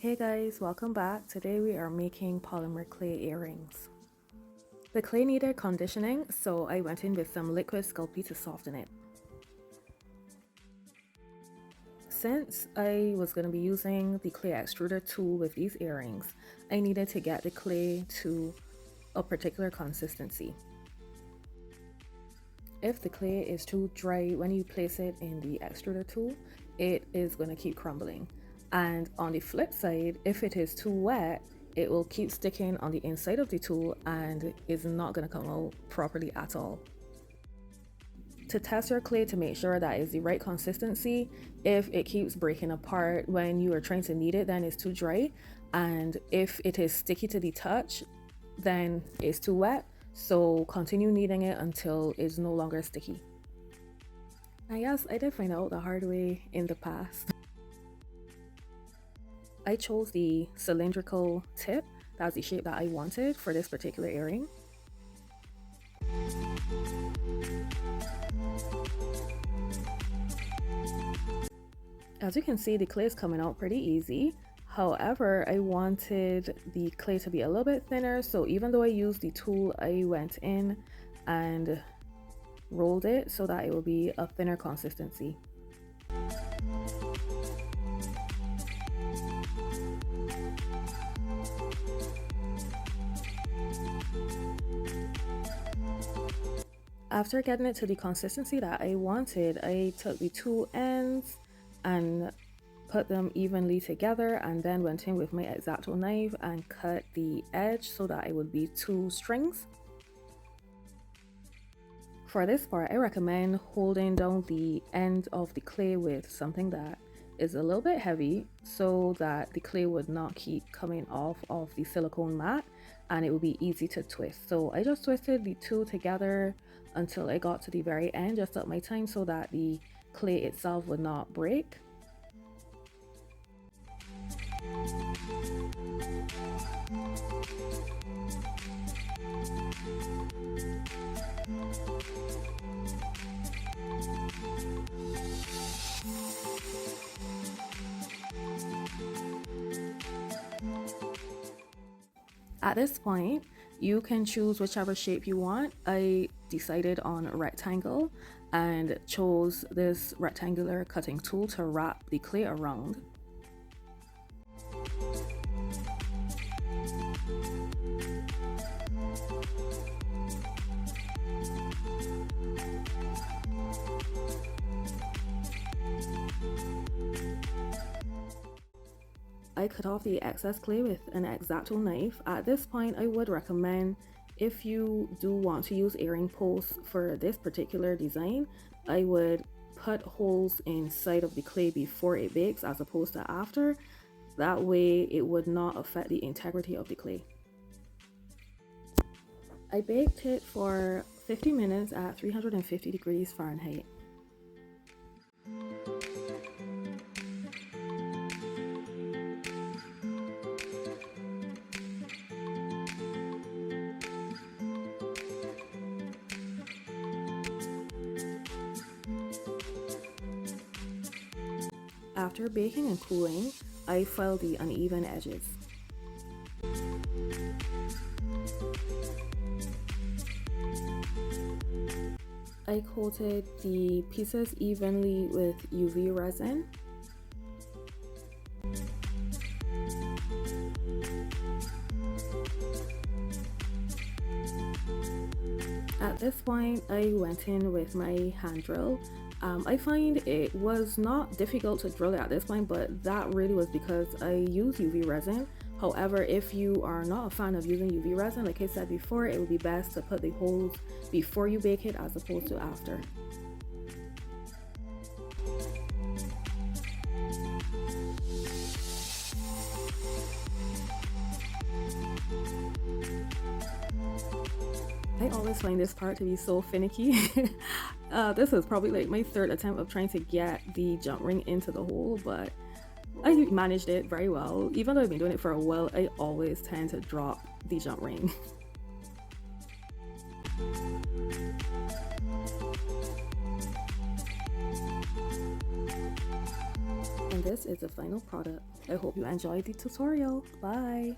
Hey guys, welcome back. Today we are making polymer clay earrings. The clay needed conditioning, so I went in with some liquid Sculpey to soften it. Since I was going to be using the clay extruder tool with these earrings, I needed to get the clay to a particular consistency. If the clay is too dry when you place it in the extruder tool, it is going to keep crumbling. And on the flip side, if it is too wet, it will keep sticking on the inside of the tool and is not going to come out properly at all. To test your clay to make sure that it's the right consistency, if it keeps breaking apart when you are trying to knead it, then it's too dry. And if it is sticky to the touch, then it's too wet. So continue kneading it until it's no longer sticky. And yes, I did find out the hard way in the past. I chose the cylindrical tip. That's the shape that I wanted for this particular earring. As you can see, the clay is coming out pretty easy. However, I wanted the clay to be a little bit thinner, so even though I used the tool, I went in and rolled it so that it will be a thinner consistency. After getting it to the consistency that I wanted, I took the two ends and put them evenly together and then went in with my X-Acto knife and cut the edge so that it would be two strings. For this part, I recommend holding down the end of the clay with something that is a little bit heavy so that the clay would not keep coming off of the silicone mat and it would be easy to twist. So I just twisted the two together until I got to the very end, just took my time so that the clay itself would not break. At this point, you can choose whichever shape you want. I decided on a rectangle and chose this rectangular cutting tool to wrap the clay around. I cut off the excess clay with an X-Acto knife. At this point, I would recommend, if you do want to use earring posts for this particular design, I would put holes inside of the clay before it bakes as opposed to after. That way it would not affect the integrity of the clay. I baked it for 50 minutes at 350 degrees Fahrenheit. After baking and cooling, I filed the uneven edges. I coated the pieces evenly with UV resin. At this point, I went in with my hand drill. I find it was not difficult to drill it at this point, but that really was because I use UV resin. However, if you are not a fan of using UV resin, like I said before, it would be best to put the holes before you bake it as opposed to after. I always find this part to be so finicky. This is probably like my third attempt of trying to get the jump ring into the hole, but I managed it very well. Even though I've been doing it for a while, I always tend to drop the jump ring. And this is the final product. I hope you enjoyed the tutorial. Bye!